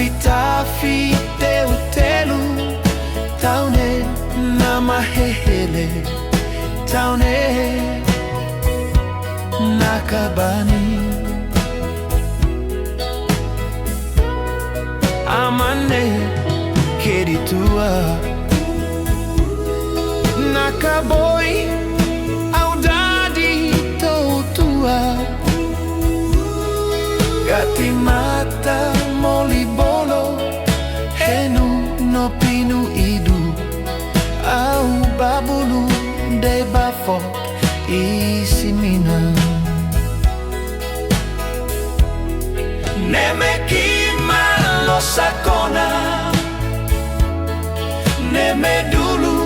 tafi teu telu taune nama hehele taune nakabani amane keritua nakaboi audadi toutua gati mata molibolo henu no pinu idu au babulu de bafo isimina nemeki malo sakona neme dulu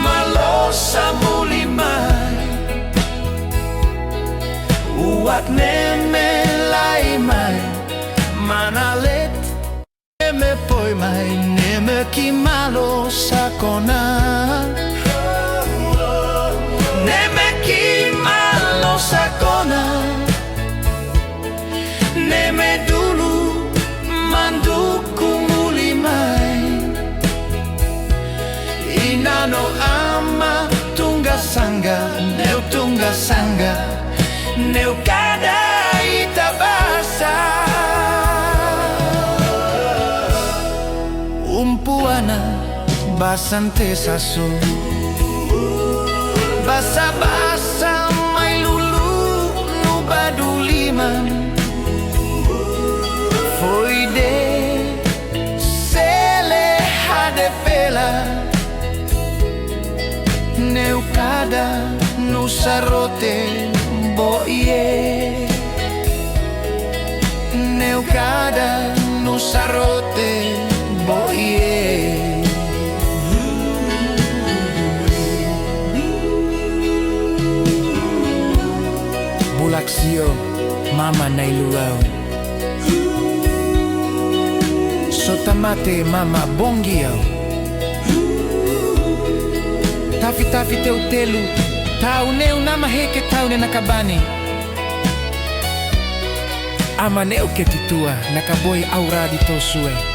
malo samulimai uat neme lai mai manalet neme poi mai neme ki malo sakona neme ki malo sakona neme dulu manduku mulimai inano ama tunga sanga neu tunga sanga neu kada itabasa umpuana basante sasu basa-basa mai lulu no baduliman foi de sele hade pela neu kada no sarote boie neu kada no sarote boie bulaksio mama nailuau sotamate mama bongiau tafi teu telu tauneu nama heke taune nakabani amaneu ketitua nakaboi auradi tosue